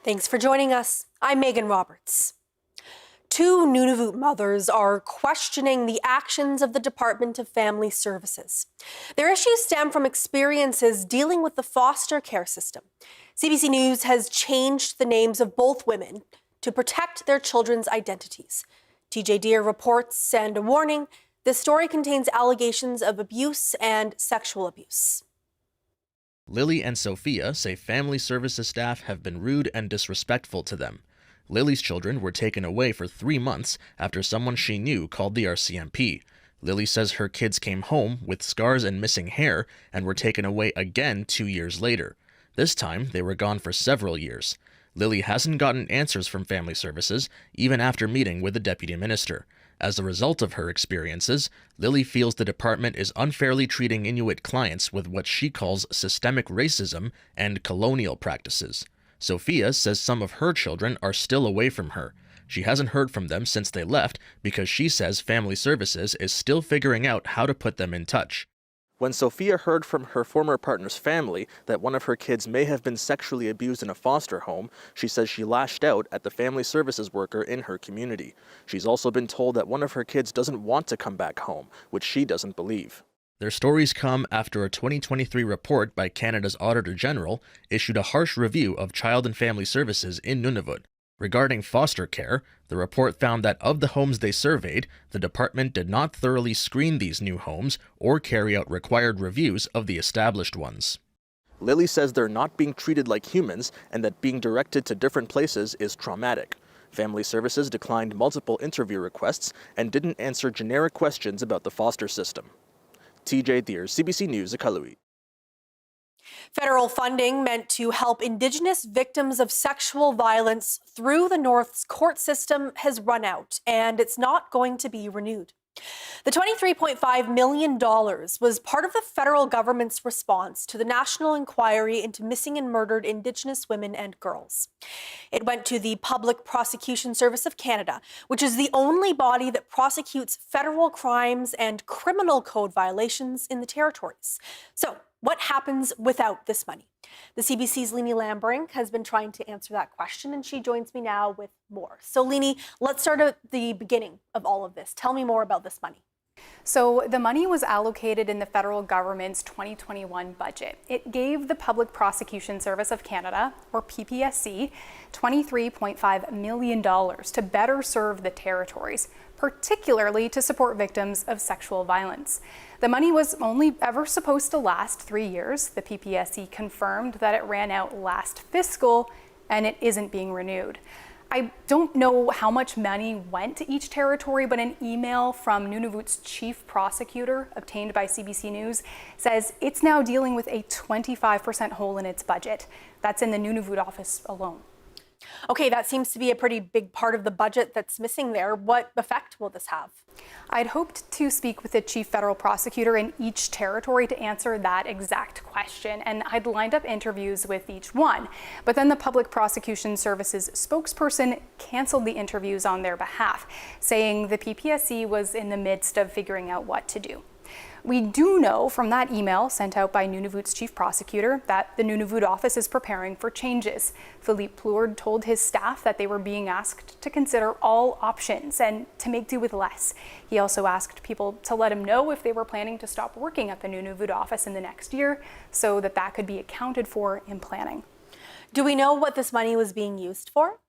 Thanks for joining us. I'm Megan Roberts. Two Nunavut mothers are questioning the actions of the Department of Family Services. Their issues stem from experiences dealing with the foster care system. CBC News has changed the names of both women to protect their children's identities. TJ Deer reports, and a warning, this story contains allegations of abuse and sexual abuse. Lily and Sophia say family services staff have been rude and disrespectful to them. Lily's children were taken away for 3 months after someone she knew called the RCMP. Lily says her kids came home with scars and missing hair and were taken away again 2 years later. This time, they were gone for several years. Lily hasn't gotten answers from family services, even after meeting with the deputy minister. As a result of her experiences, Lily feels the department is unfairly treating Inuit clients with what she calls systemic racism and colonial practices. Sophia says some of her children are still away from her. She hasn't heard from them since they left because she says family services is still figuring out how to put them in touch. When Sophia heard from her former partner's family that one of her kids may have been sexually abused in a foster home, she says she lashed out at the family services worker in her community. She's also been told that one of her kids doesn't want to come back home, which she doesn't believe. Their stories come after a 2023 report by Canada's Auditor General issued a harsh review of child and family services in Nunavut. Regarding foster care, the report found that of the homes they surveyed, the department did not thoroughly screen these new homes or carry out required reviews of the established ones. Lily says they're not being treated like humans and that being directed to different places is traumatic. Family Services declined multiple interview requests and didn't answer generic questions about the foster system. TJ Deer, CBC News, Iqaluit. Federal funding meant to help Indigenous victims of sexual violence through the North's court system has run out, and it's not going to be renewed. The $23.5 million was part of the federal government's response to the national inquiry into missing and murdered Indigenous women and girls. It went to the Public Prosecution Service of Canada, which is the only body that prosecutes federal crimes and criminal code violations in the territories. So, what happens without this money? The CBC's Leni Lambrink has been trying to answer that question, and she joins me now with more. So, Leni, let's start at the beginning of all of this. Tell me more about this money. So the money was allocated in the federal government's 2021 budget. It gave the Public Prosecution Service of Canada, or PPSC, $23.5 million to better serve the territories, particularly to support victims of sexual violence. The money was only ever supposed to last 3 years. The PPSC confirmed that it ran out last fiscal, and it isn't being renewed. I don't know how much money went to each territory, but an email from Nunavut's chief prosecutor obtained by CBC News says it's now dealing with a 25% hole in its budget. That's in the Nunavut office alone. Okay, that seems to be a pretty big part of the budget that's missing there. What effect will this have? I'd hoped to speak with the chief federal prosecutor in each territory to answer that exact question, and I'd lined up interviews with each one. But then the Public Prosecution Service's spokesperson canceled the interviews on their behalf, saying the PPSC was in the midst of figuring out what to do. We do know from that email sent out by Nunavut's chief prosecutor that the Nunavut office is preparing for changes. Philippe Plourde told his staff that they were being asked to consider all options and to make do with less. He also asked people to let him know if they were planning to stop working at the Nunavut office in the next year so that that could be accounted for in planning. Do we know what this money was being used for?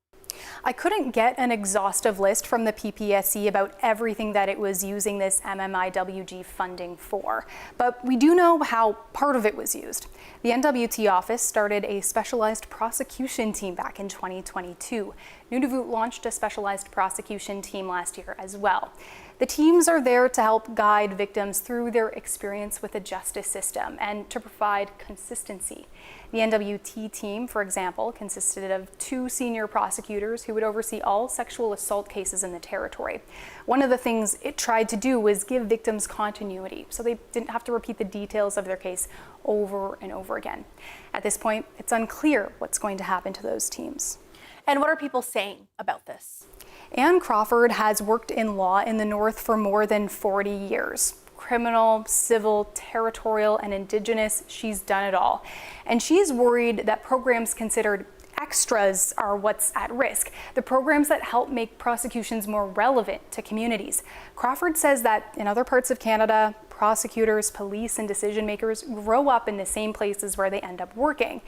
I couldn't get an exhaustive list from the PPSC about everything that it was using this MMIWG funding for, but we do know how part of it was used. The NWT office started a specialized prosecution team back in 2022. Nunavut launched a specialized prosecution team last year as well. The teams are there to help guide victims through their experience with the justice system and to provide consistency. The NWT team, for example, consisted of 2 senior prosecutors who would oversee all sexual assault cases in the territory. One of the things it tried to do was give victims continuity, so they didn't have to repeat the details of their case over and over again. At this point, it's unclear what's going to happen to those teams. And what are people saying about this? Anne Crawford has worked in law in the North for more than 40 years. Criminal, civil, territorial, and Indigenous, she's done it all. And she's worried that programs considered extras are what's at risk, the programs that help make prosecutions more relevant to communities. Crawford says that in other parts of Canada, prosecutors, police, and decision makers grow up in the same places where they end up working.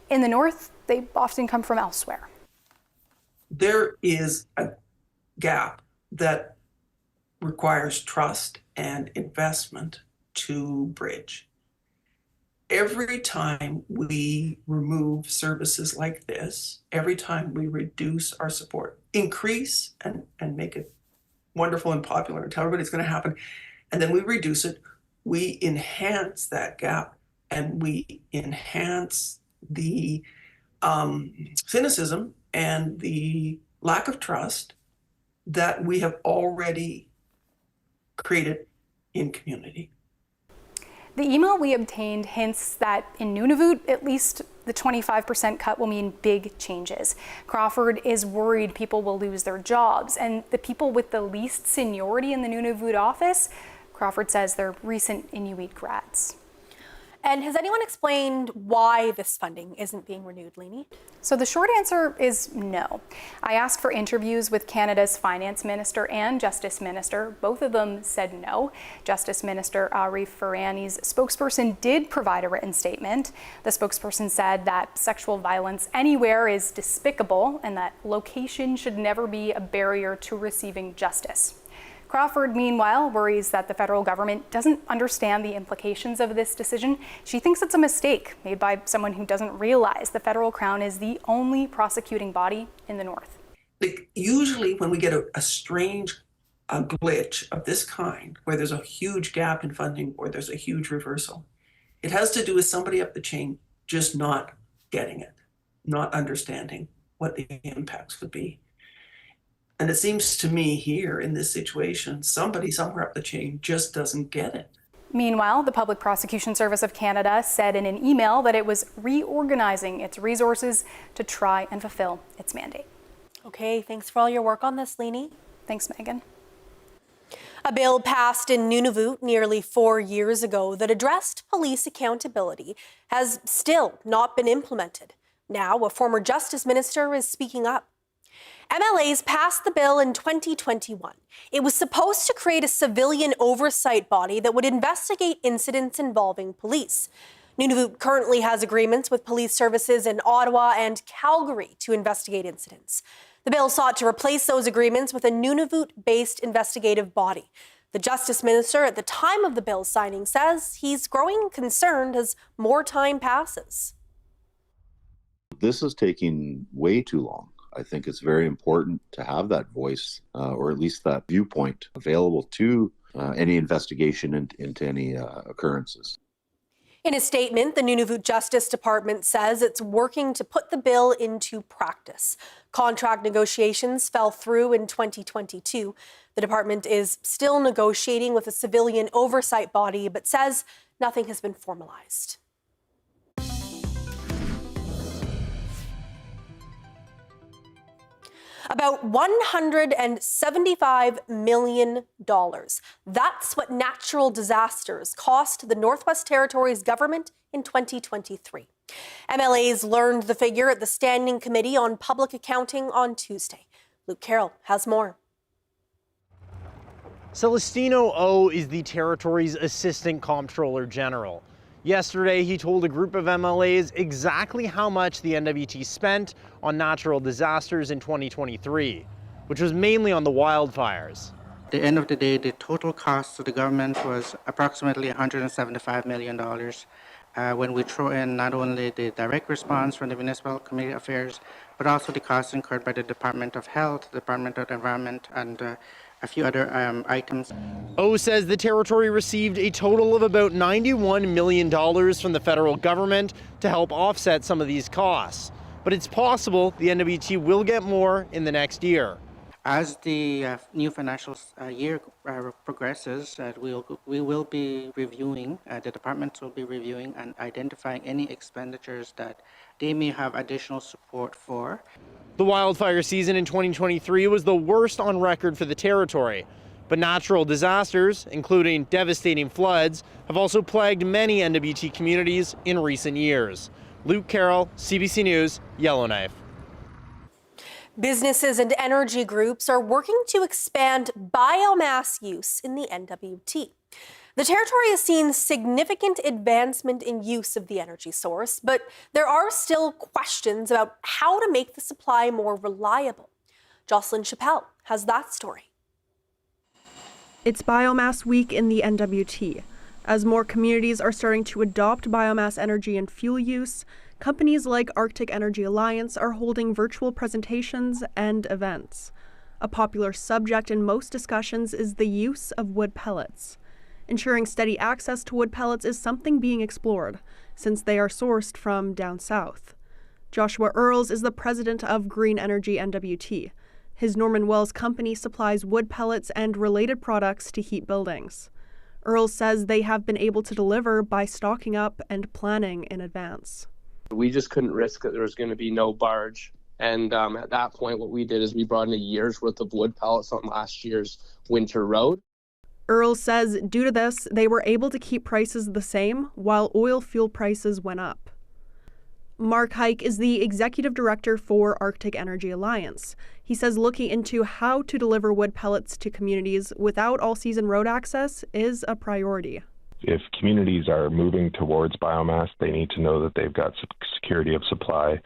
In the North, they often come from elsewhere. There is a gap that requires trust and investment to bridge. Every time we remove services like this, every time we reduce our support, increase and make it wonderful and popular and tell everybody it's going to happen, and then we reduce it, we enhance that gap and we enhance the cynicism and the lack of trust that we have already created in community. The email we obtained hints that in Nunavut, at least the 25% cut will mean big changes. Crawford is worried people will lose their jobs, and the people with the least seniority in the Nunavut office, Crawford says they're recent Inuit grads. And has anyone explained why this funding isn't being renewed, Leni? So the short answer is no. I asked for interviews with Canada's Finance Minister and Justice Minister. Both of them said no. Justice Minister Arif Farani's spokesperson did provide a written statement. The spokesperson said that sexual violence anywhere is despicable and that location should never be a barrier to receiving justice. Crawford, meanwhile, worries that the federal government doesn't understand the implications of this decision. She thinks it's a mistake made by someone who doesn't realize the federal crown is the only prosecuting body in the North. Usually when we get a strange glitch of this kind, where there's a huge gap in funding or there's a huge reversal, it has to do with somebody up the chain just not getting it, not understanding what the impacts would be. And it seems to me here in this situation, somebody somewhere up the chain just doesn't get it. Meanwhile, the Public Prosecution Service of Canada said in an email that it was reorganizing its resources to try and fulfill its mandate. Okay, thanks for all your work on this, Leni. Thanks, Megan. A bill passed in Nunavut nearly 4 years ago that addressed police accountability has still not been implemented. Now, a former justice minister is speaking up. MLAs passed the bill in 2021. It was supposed to create a civilian oversight body that would investigate incidents involving police. Nunavut currently has agreements with police services in Ottawa and Calgary to investigate incidents. The bill sought to replace those agreements with a Nunavut-based investigative body. The Justice Minister at the time of the bill's signing says he's growing concerned as more time passes. This is taking way too long. I think it's very important to have that voice, or at least that viewpoint, available to any investigation into any occurrences. In a statement, the Nunavut Justice Department says it's working to put the bill into practice. Contract negotiations fell through in 2022. The department is still negotiating with a civilian oversight body, but says nothing has been formalized. About $175 million. That's what natural disasters cost the Northwest Territories government in 2023. MLAs learned the figure at the Standing Committee on Public Accounting on Tuesday. Luke Carroll has more. Celestino O is the territory's Assistant Comptroller General. Yesterday, he told a group of MLAs exactly how much the NWT spent on natural disasters in 2023, which was mainly on the wildfires. At the end of the day, the total cost to the government was approximately $175 million. When we throw in not only the direct response from the Municipal Community Affairs, but also the costs incurred by the Department of Health, the Department of Environment, and a few other items. O says the territory received a total of about $91 million from the federal government to help offset some of these costs. But it's possible the NWT will get more in the next year. As the new financial year progresses, we will be reviewing, the departments will be reviewing and identifying any expenditures that they may have additional support for. The wildfire season in 2023 was the worst on record for the territory. But natural disasters, including devastating floods, have also plagued many NWT communities in recent years. Luke Carroll, CBC News, Yellowknife. Businesses and energy groups are working to expand biomass use in the NWT. The territory has seen significant advancement in use of the energy source, but there are still questions about how to make the supply more reliable. Jocelyn Chappelle has that story. It's Biomass Week in the NWT. As more communities are starting to adopt biomass energy and fuel use, companies like Arctic Energy Alliance are holding virtual presentations and events. A popular subject in most discussions is the use of wood pellets. Ensuring steady access to wood pellets is something being explored, since they are sourced from down south. Joshua Earls is the president of Green Energy NWT. His Norman Wells company supplies wood pellets and related products to heat buildings. Earls says they have been able to deliver by stocking up and planning in advance. We just couldn't risk that there was going to be no barge. And at that point, what we did is we brought in a year's worth of wood pellets on last year's winter road. Earls says due to this, they were able to keep prices the same while oil fuel prices went up. Mark Hike is the executive director for Arctic Energy Alliance. He says looking into how to deliver wood pellets to communities without all-season road access is a priority. If communities are moving towards biomass, they need to know that they've got security of supply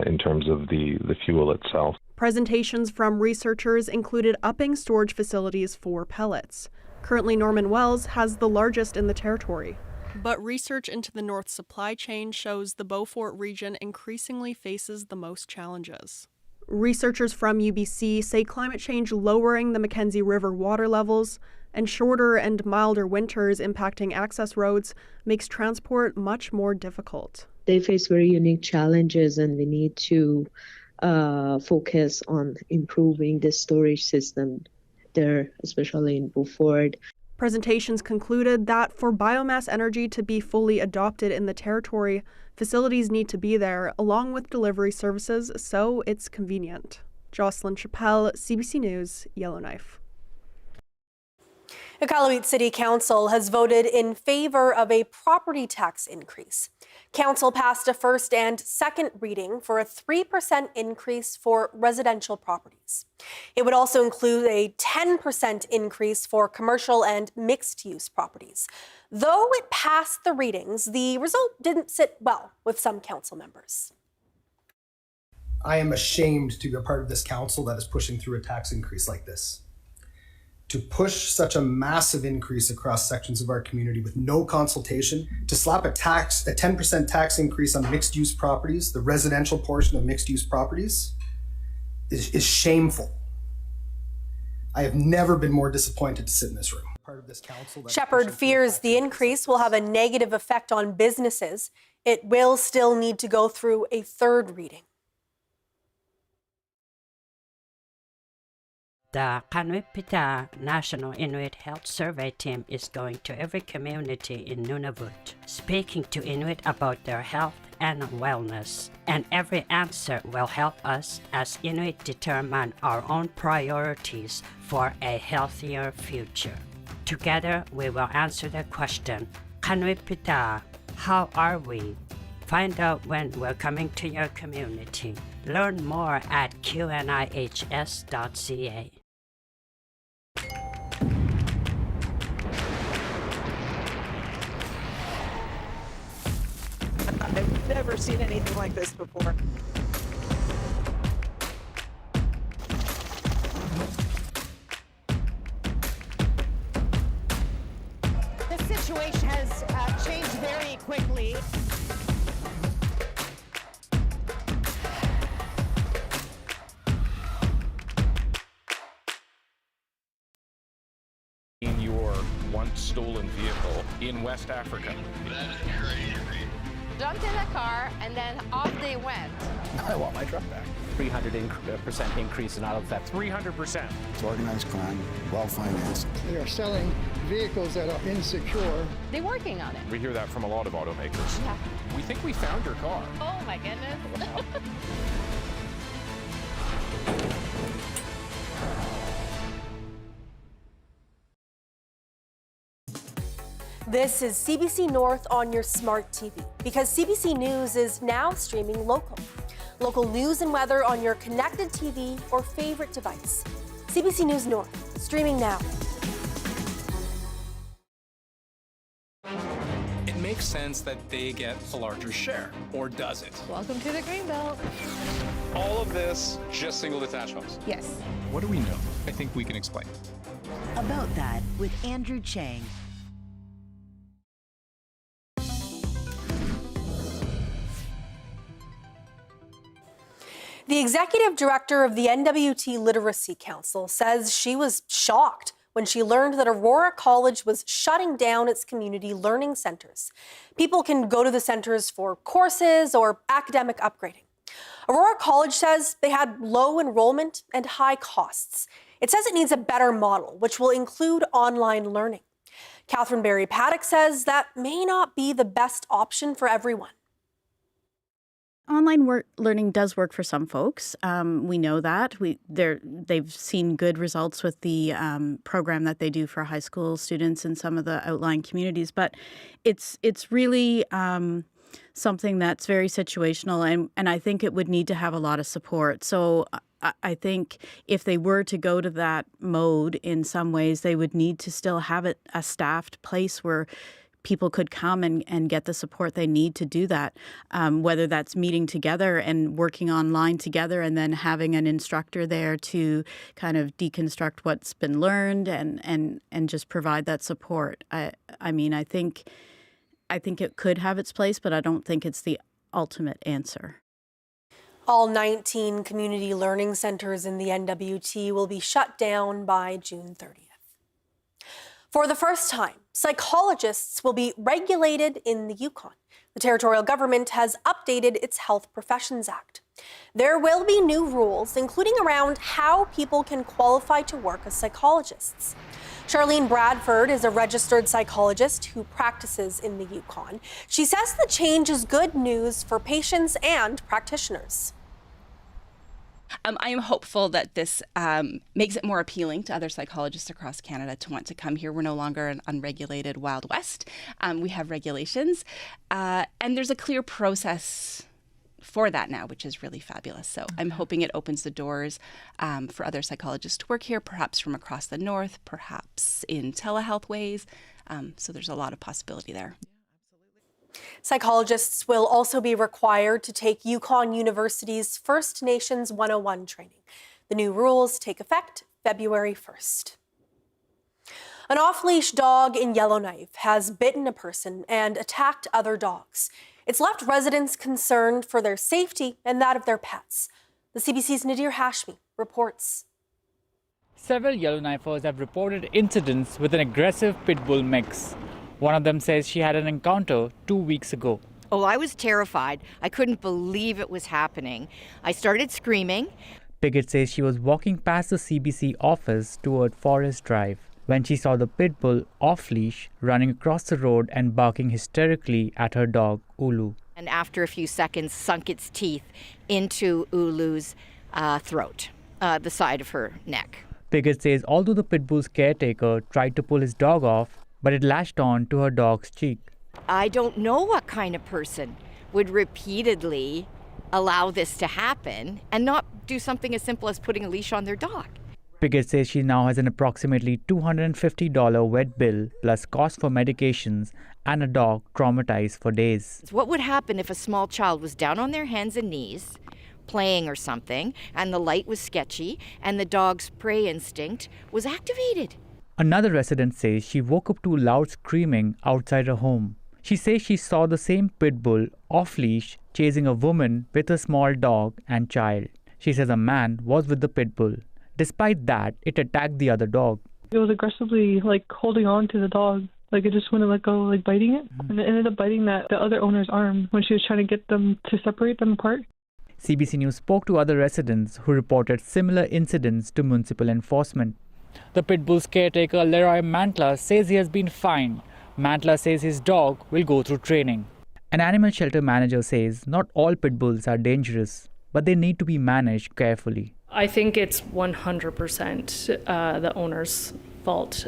in terms of the fuel itself. Presentations from researchers included upping storage facilities for pellets. Currently, Norman Wells has the largest in the territory. But research into the North supply chain shows the Beaufort region increasingly faces the most challenges. Researchers from UBC say climate change lowering the Mackenzie River water levels and shorter and milder winters impacting access roads makes transport much more difficult. They face very unique challenges, and we need to focus on improving the storage system there, especially in Beaufort. Presentations concluded that for biomass energy to be fully adopted in the territory, facilities need to be there, along with delivery services, so it's convenient. Jocelyn Chappelle, CBC News, Yellowknife. Iqaluit City Council has voted in favor of a property tax increase. Council passed a first and second reading for a 3% increase for residential properties. It would also include a 10% increase for commercial and mixed-use properties. Though it passed the readings, the result didn't sit well with some council members. I am ashamed to be a part of this council that is pushing through a tax increase like this. To push such a massive increase across sections of our community with no consultation, to slap a 10% tax increase on mixed-use properties, the residential portion of mixed-use properties, is shameful. I have never been more disappointed to sit in this room. Shepherd fears the increase will have a negative effect on businesses. It will still need to go through a third reading. The Kanuipita National Inuit Health Survey team is going to every community in Nunavut, speaking to Inuit about their health and wellness. And every answer will help us as Inuit determine our own priorities for a healthier future. Together, we will answer the question, Kanuipita, how are we? Find out when we're coming to your community. Learn more at qnihs.ca. I've never seen anything like this before. The situation has changed very quickly. In your once stolen vehicle in West Africa. That is crazy. Jumped in a car and then off they went. I want my truck back. 300% increase in auto theft. 300%. It's organized crime, well financed. They are selling vehicles that are insecure. They're working on it. We hear that from a lot of automakers. Yeah. We think we found your car. Oh my goodness. This is CBC North on your smart TV, because CBC News is now streaming local. Local news and weather on your connected TV or favorite device. CBC News North, streaming now. It makes sense that they get a larger share, or does it? Welcome to the Greenbelt. All of this, just single detached homes. Yes. What do we know? I think we can explain. About that with Andrew Chang. The executive director of the NWT Literacy Council says she was shocked when she learned that Aurora College was shutting down its community learning centers. People can go to the centers for courses or academic upgrading. Aurora College says they had low enrollment and high costs. It says it needs a better model, which will include online learning. Catherine Barry-Paddock says that may not be the best option for everyone. Online learning does work for some folks. We know that. They've seen good results with the program that they do for high school students in some of the outlying communities. But it's really something that's very situational, and I think it would need to have a lot of support. So I think if they were to go to that mode in some ways, they would need to still have a staffed place where people could come and get the support they need to do that, whether that's meeting together and working online together and then having an instructor there to kind of deconstruct what's been learned and just provide that support. I think it could have its place, but I don't think it's the ultimate answer. All 19 community learning centers in the NWT will be shut down by June 30th. For the first time, psychologists will be regulated in the Yukon. The territorial government has updated its Health Professions Act. There will be new rules, including around how people can qualify to work as psychologists. Charlene Bradford is a registered psychologist who practices in the Yukon. She says the change is good news for patients and practitioners. I am hopeful that this makes it more appealing to other psychologists across Canada to want to come here. We're no longer an unregulated Wild West. We have regulations, and there's a clear process for that now, which is really fabulous. So I'm hoping it opens the doors for other psychologists to work here, perhaps from across the north, perhaps in telehealth ways. So there's a lot of possibility there. Psychologists will also be required to take Yukon University's First Nations 101 training. The new rules take effect February 1st. An off-leash dog in Yellowknife has bitten a person and attacked other dogs. It's left residents concerned for their safety and that of their pets. The CBC's Nadir Hashmi reports. Several Yellowknifers have reported incidents with an aggressive pit bull mix. One of them says she had an encounter 2 weeks ago. Oh, I was terrified. I couldn't believe it was happening. I started screaming. Piggott says she was walking past the CBC office toward Forest Drive when she saw the pit bull off-leash running across the road and barking hysterically at her dog, Ulu. And after a few seconds, sunk its teeth into Ulu's throat, the side of her neck. Piggott says although the pit bull's caretaker tried to pull his dog off, but it lashed on to her dog's cheek. I don't know what kind of person would repeatedly allow this to happen and not do something as simple as putting a leash on their dog. Piggott says she now has an approximately $250 vet bill plus cost for medications and a dog traumatized for days. What would happen if a small child was down on their hands and knees, playing or something, and the light was sketchy and the dog's prey instinct was activated? Another resident says she woke up to loud screaming outside her home. She says she saw the same pit bull off-leash chasing a woman with a small dog and child. She says a man was with the pit bull. Despite that, it attacked the other dog. It was aggressively holding on to the dog. It just wouldn't let go, biting it. And it ended up biting the other owner's arm when she was trying to get them to separate them apart. CBC News spoke to other residents who reported similar incidents to municipal enforcement. The pit bull's caretaker, Leroy Mantla, says he has been fined. Mantla says his dog will go through training. An animal shelter manager says not all pit bulls are dangerous, but they need to be managed carefully. I think it's 100% the owner's default,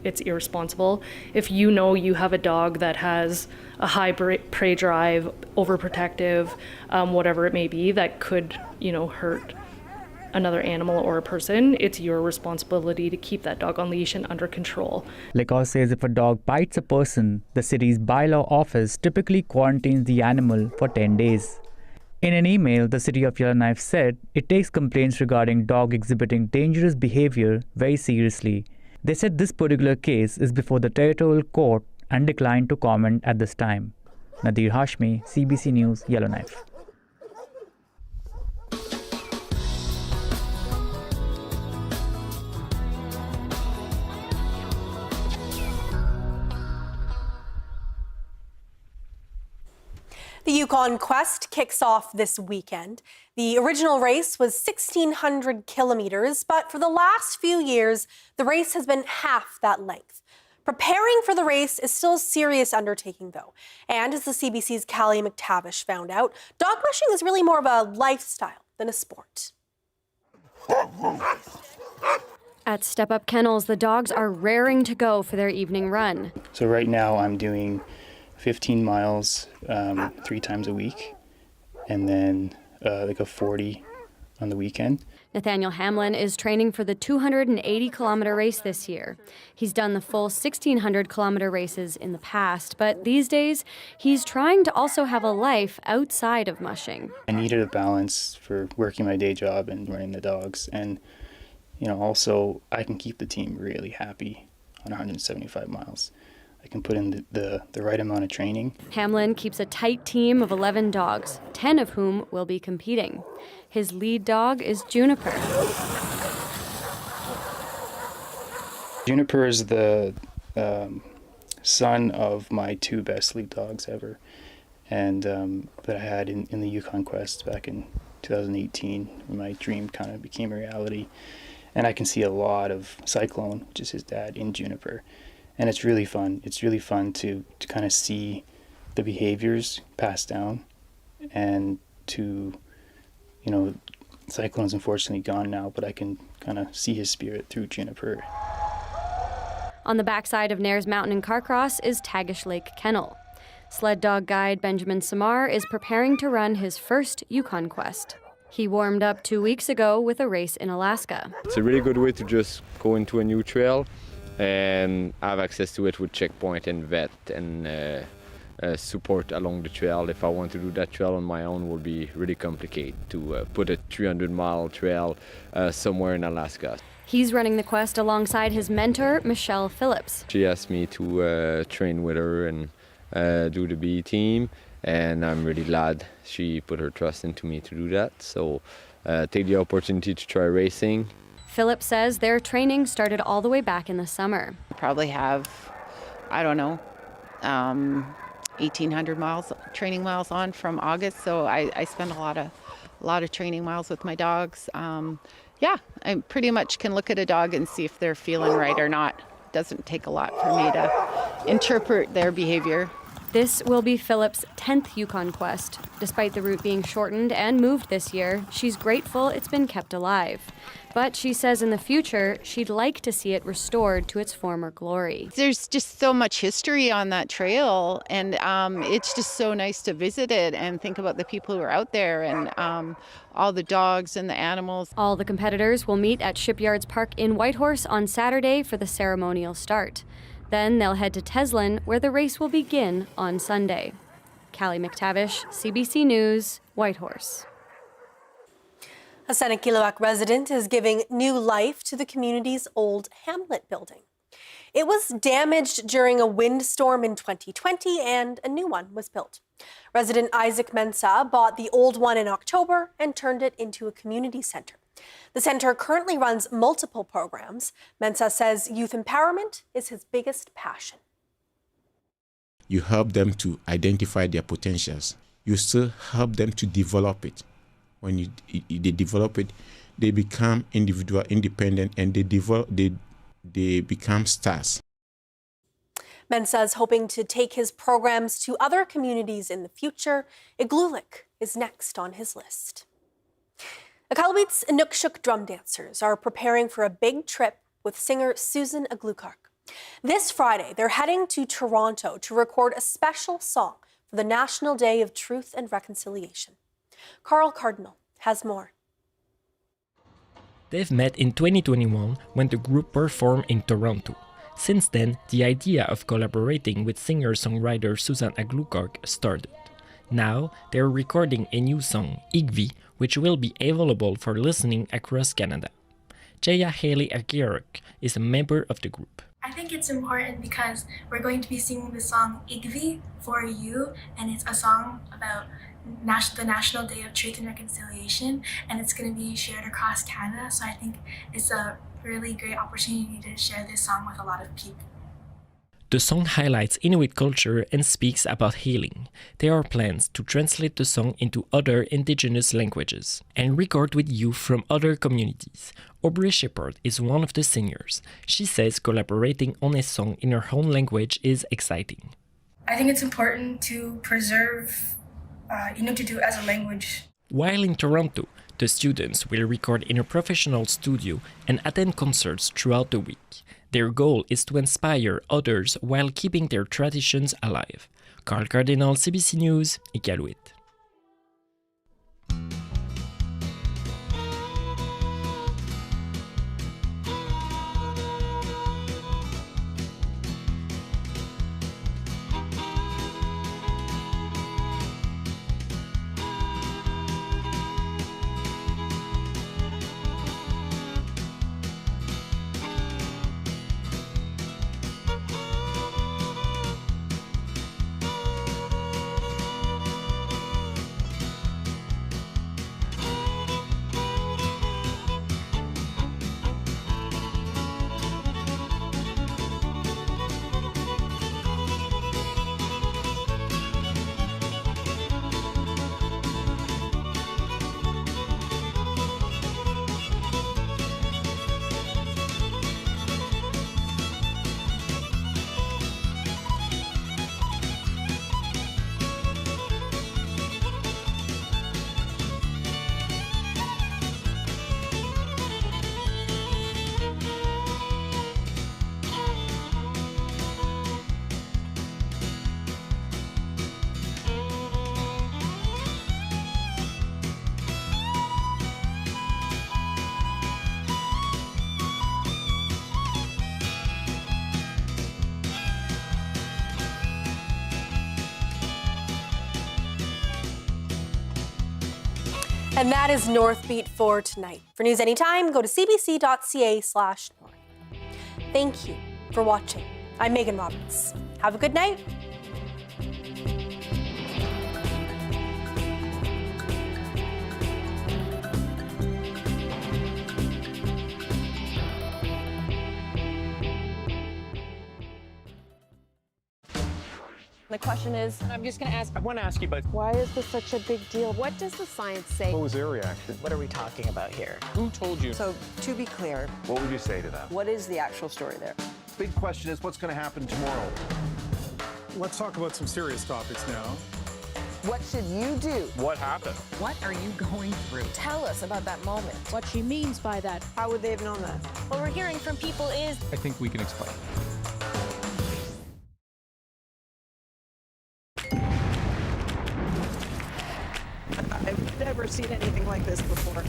it's irresponsible. If you know you have a dog that has a high prey drive, overprotective, whatever it may be, that could, hurt another animal or a person, it's your responsibility to keep that dog on leash and under control. Lacoste says if a dog bites a person, the city's bylaw office typically quarantines the animal for 10 days. In an email, the city of Yellowknife said it takes complaints regarding dog exhibiting dangerous behavior very seriously. They said this particular case is before the territorial court and declined to comment at this time. Nadir Hashmi, CBC News, Yellowknife. The Yukon Quest kicks off this weekend. The original race was 1,600 kilometers, but for the last few years, the race has been half that length. Preparing for the race is still a serious undertaking, though. And as the CBC's Callie McTavish found out, dog mushing is really more of a lifestyle than a sport. At Step Up Kennels, the dogs are raring to go for their evening run. So right now I'm doing 15 miles 3 times a week, and then like a 40 on the weekend. Nathaniel Hamlin is training for the 280-kilometer race this year. He's done the full 1,600-kilometer races in the past, but these days he's trying to also have a life outside of mushing. I needed a balance for working my day job and running the dogs, and also I can keep the team really happy on 175 miles. I can put in the right amount of training. Hamlin keeps a tight team of 11 dogs, 10 of whom will be competing. His lead dog is Juniper. Juniper is the son of my 2 best lead dogs ever, and that I had in the Yukon Quest back in 2018, when my dream kind of became a reality. And I can see a lot of Cyclone, which is his dad, in Juniper. And it's really fun. It's really fun to kind of see the behaviors passed down, and to, Cyclone's unfortunately gone now, but I can kind of see his spirit through Juniper. On the backside of Nares Mountain in Carcross is Tagish Lake Kennel. Sled dog guide Benjamin Samar is preparing to run his first Yukon Quest. He warmed up 2 weeks ago with a race in Alaska. It's a really good way to just go into a new trail and have access to it with checkpoint and vet and support along the trail. If I want to do that trail on my own, will be really complicated to put a 300-mile trail somewhere in Alaska. He's running the quest alongside his mentor, Michelle Phillips. She asked me to train with her and do the B team, and I'm really glad she put her trust into me to do that. So take the opportunity to try racing. Phillips says their training started all the way back in the summer. Probably have, 1,800 miles, training miles on from August. So I spend a lot of training miles with my dogs. I pretty much can look at a dog and see if they're feeling right or not. Doesn't take a lot for me to interpret their behavior. This will be Phillips' 10th Yukon Quest. Despite the route being shortened and moved this year, she's grateful it's been kept alive. But she says in the future, she'd like to see it restored to its former glory. There's just so much history on that trail, and it's just so nice to visit it and think about the people who are out there and all the dogs and the animals. All the competitors will meet at Shipyards Park in Whitehorse on Saturday for the ceremonial start. Then they'll head to Teslin, where the race will begin on Sunday. Callie McTavish, CBC News, Whitehorse. A Seneca-Kilowac resident is giving new life to the community's old Hamlet building. It was damaged during a windstorm in 2020 and a new one was built. Resident Isaac Mensah bought the old one in October and turned it into a community center. The center currently runs multiple programs. Mensah says youth empowerment is his biggest passion. You help them to identify their potentials. You still help them to develop it. When they develop it, they become individual, independent, and they become stars. Mensah is hoping to take his programs to other communities in the future. Igloolik is next on his list. Iqaluit's Inukshuk drum dancers are preparing for a big trip with singer Susan Aglukark. This Friday, they're heading to Toronto to record a special song for the National Day of Truth and Reconciliation. Carl Cardinal has more. They've met in 2021 when the group performed in Toronto. Since then, the idea of collaborating with singer-songwriter Susan Aglukark started. Now, they're recording a new song, Igvi, which will be available for listening across Canada. Jaya Haley Aglukark is a member of the group. I think it's important because we're going to be singing the song Igvi for you, and it's a song about the National Day of Truth and Reconciliation, and it's going to be shared across Canada, so I think it's a really great opportunity to share this song with a lot of people. The song highlights Inuit culture and speaks about healing. There are plans to translate the song into other Indigenous languages and record with youth from other communities. Aubrey Shepard is one of the singers. She says collaborating on a song in her own language is exciting. I think it's important to preserve Inuktitut as a language. While in Toronto, the students will record in a professional studio and attend concerts throughout the week. Their goal is to inspire others while keeping their traditions alive. Carl Cardinal, CBC News, Iqaluit. And that is Northbeat for tonight. For news anytime, go to cbc.ca/north. Thank you for watching. I'm Megan Roberts. Have a good night. The question is, I'm just going to ask, I want to ask you about why is this such a big deal? What does the science say? What was their reaction? what are we talking about here? Who told you? So, to be clear, What would you say to them? what is the actual story there? Big question is what's going to happen tomorrow? Let's talk about some serious topics now. What should you do? What happened? What are you going through? Tell us about that moment. What she means by that. How would they have known that? What we're hearing from people is I think we can explain. I've never seen anything like this before.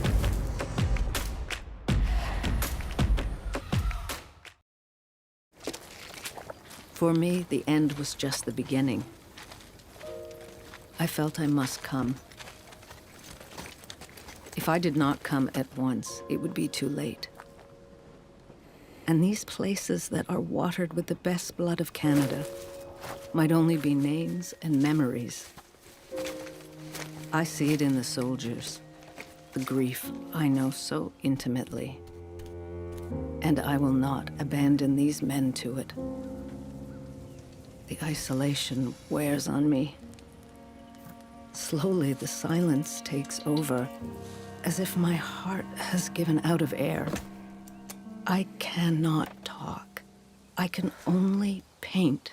For me, the end was just the beginning. I felt I must come. If I did not come at once, it would be too late. And these places that are watered with the best blood of Canada might only be names and memories. I see it in the soldiers, the grief I know so intimately. And I will not abandon these men to it. The isolation wears on me. Slowly, the silence takes over, as if my heart has given out of air. I cannot talk. I can only paint.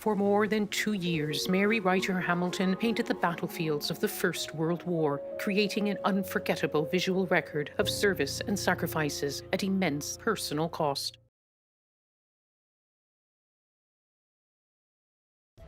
For more than 2 years, Mary Ryder Hamilton painted the battlefields of the First World War, creating an unforgettable visual record of service and sacrifices at immense personal cost.